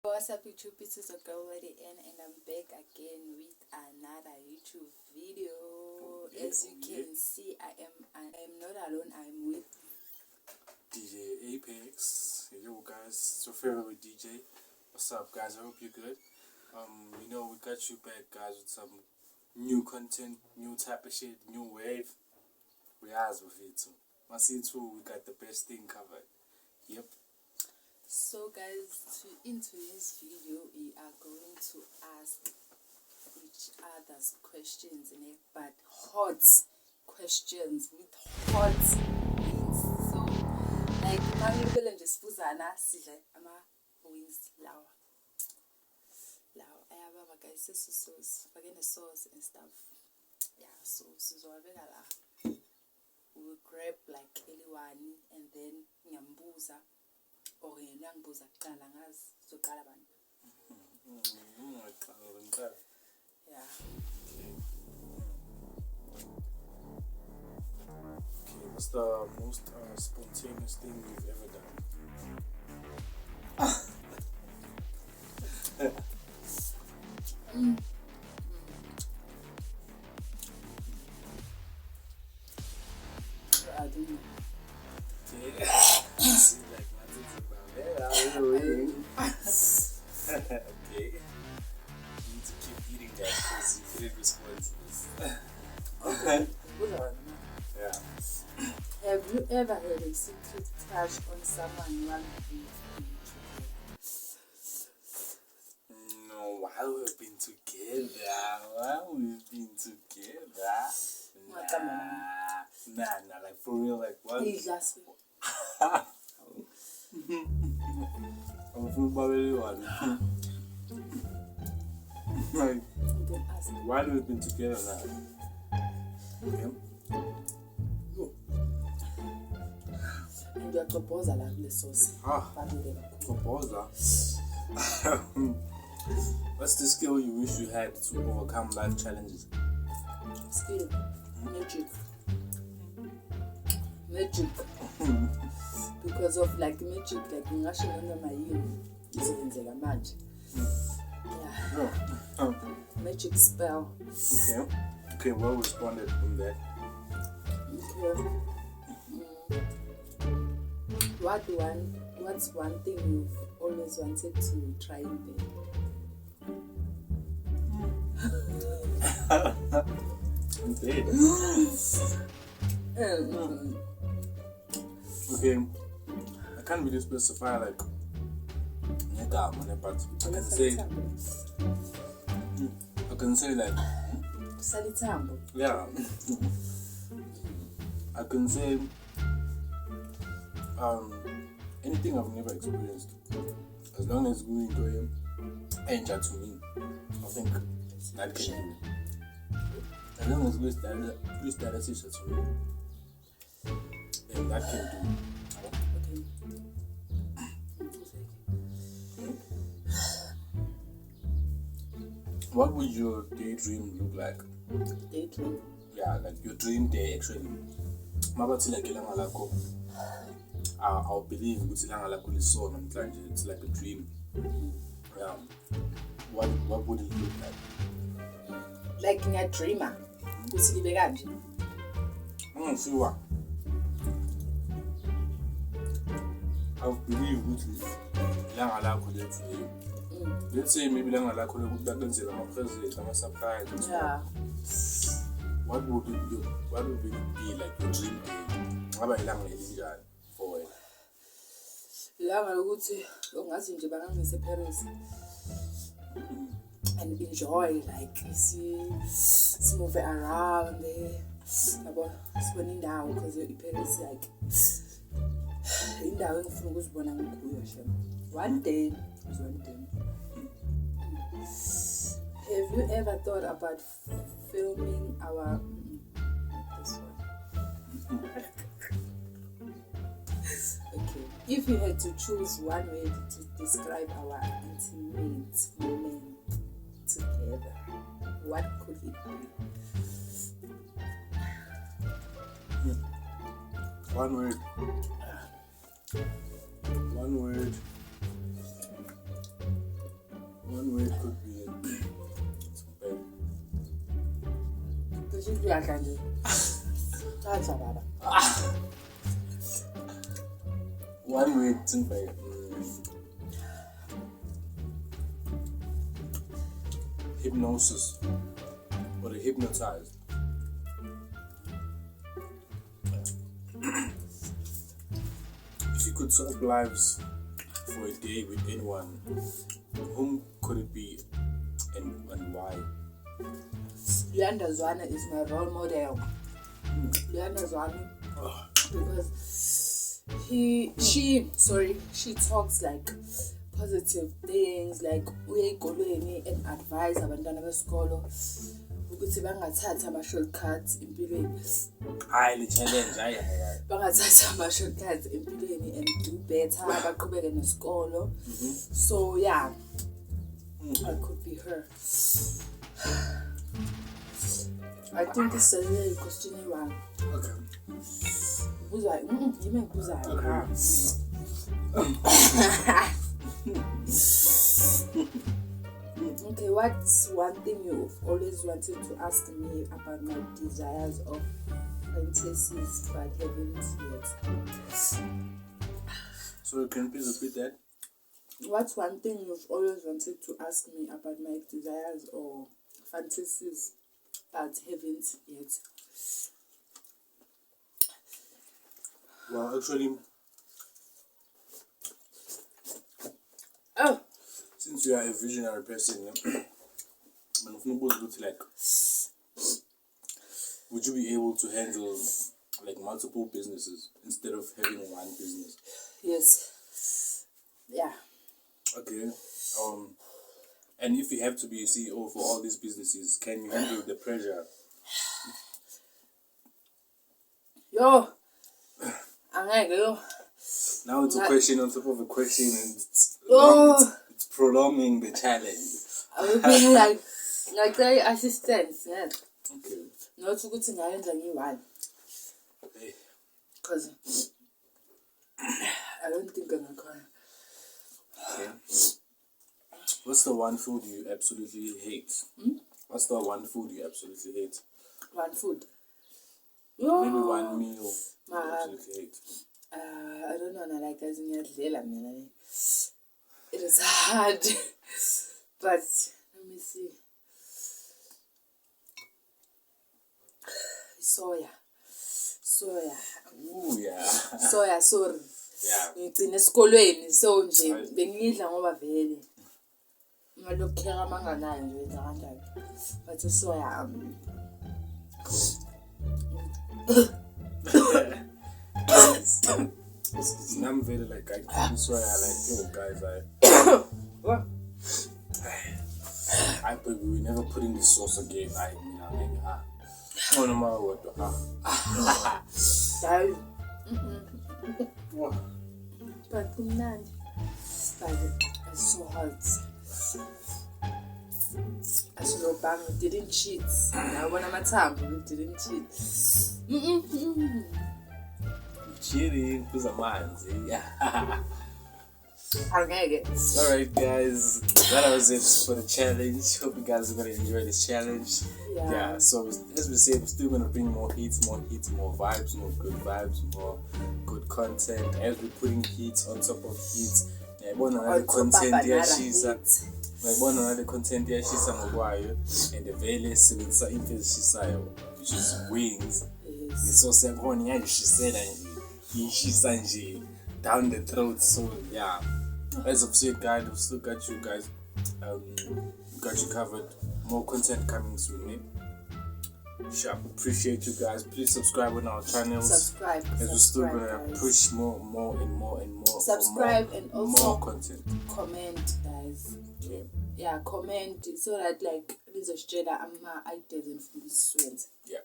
What's up YouTube, this is a girl Lady N and I'm back again with another YouTube video. As you can see, I am not alone, I'm with DJ Apex. Yo guys, it's your favorite DJ. What's up guys, I hope you're good. We got you back guys with some new content, new type of shit, new wave. We asked with it too. We got the best thing covered. Yep. So guys, in today's video we are going to ask each other's questions, but hot questions with hot wings. So like now you will just sidle ama-wings lawa ayababa guys, so again the sauce and stuff. Yeah, so sizowabeka la. We will grab like eliwani and then ngiyambuza or yena ngibuza kuqala ngazi soqala abantu. Yeah. Okay, what's the most spontaneous thing you've ever done? I don't know. See, like nothing's about that. Okay. You need to keep eating that because you couldn't respond to this. Okay. Yeah. Have you ever had a secret crush on someone one week? No, while we've been together. Nah, like for real, like what? Just I'm full body one. Like, while we've been together now. Okay. and your proposal like the sauce. Proposal. What's the skill you wish you had to overcome life challenges? Skill. Magic. Because of like magic, like ngasho noma yini izenzeka manje. Yeah. Magic spell. Okay, well responded from that. Okay. What's one thing you've always wanted to try in bed? Okay, I can't really specify like but I can say like Salitambo. yeah. I can say anything I've never experienced, as long as going to him enter to me, I think that can do. As long as we start a session to me, then that can do. What would your daydream look like? Daydream? Yeah, like your dream day actually. I'll believe it's like a dream. Yeah. What would it look like? Like in a dreamer. See what? I believe let's say maybe surprise. Yeah. What would it be like your dream day? For it. And enjoy, like see move around there about spending down because your parents like in down one day is one day. Have you ever thought about filming our this one? Okay, if you had to choose one word to describe our intimate moment together, what could it be? One word. into yakha nje. Thatha baba. 1 week think by hypnosis or the hypnotized. If you could swap lives for a day with anyone, whom could it be and why? Luyanda Zwane is my role model. Luyanda Zwane because she talks like positive things, like uyayikolweni and advise abantwana besikolo ukuthi bangathatha ama shortcuts empilweni. Hayi le challenge hayi. Bangathatha ama shortcuts empilweni and do better, baqhubeke nesikolo. So yeah, I could be her. I think this is a question one. Okay. Buzayo, you make buzayo. Okay, what's one thing you've always wanted to ask me about my desires or fantasies but haven't yet? So can you please repeat that? What's one thing you've always wanted to ask me about my desires or fantasies but haven't yet? Well, actually, since you are a visionary person, like, would you be able to handle like multiple businesses instead of having one business? Yes. Yeah. Okay. And if you have to be a CEO for all these businesses, can you handle the pressure? Yo. Angeke. Now it's a question on top of a question, and it's prolonging the challenge. I will be like assistance, yeah. Okay. Not ukuthi ngayenza ngiyi-one. Okay. Because I don't think I'm gonna. Okay. What's the one food you absolutely hate? What's the one food you absolutely hate? One food. Maybe one meal you absolutely hate. I don't know, I like as in man. It is hard. But let me see. Soya. Ooh, yeah. Soya, sorry. Yeah. Ngigcine esikolweni so nje bengidla ngoba vele ngalokukhera manganayo nje wenza kanjani. But soya I'm very like I soya like yo guys what? I but we never put in the sauce again. No matter what. But kumnandi. But it's so hot. Asilobanga, we didn't cheat. Nabona amathambo, we didn't cheat. Cheating because of manzi. Angeke. Alright guys, that was it for the challenge. Hope you guys are gonna enjoy this challenge. Yeah, so as we said, we're still gonna bring more hits, more vibes, more good vibes, more good content. As we're putting hits on top of hits. Another content yashisa ngokwayo and vele sibenzisa into ezishisayo, which is wings. Ngesosi yakhona iyayishisela nje, iyishisa nje down the throat. So yeah, as I've said guys, we've still got you guys, got you covered. More content coming soon, mate. Sure, appreciate you guys. Please subscribe on our channels. Subscribe. As we're still gonna push more and more. Subscribe and also more content. Comment, guys. Okay. Yeah, comment so that like this is ama ideas and this. Yeah.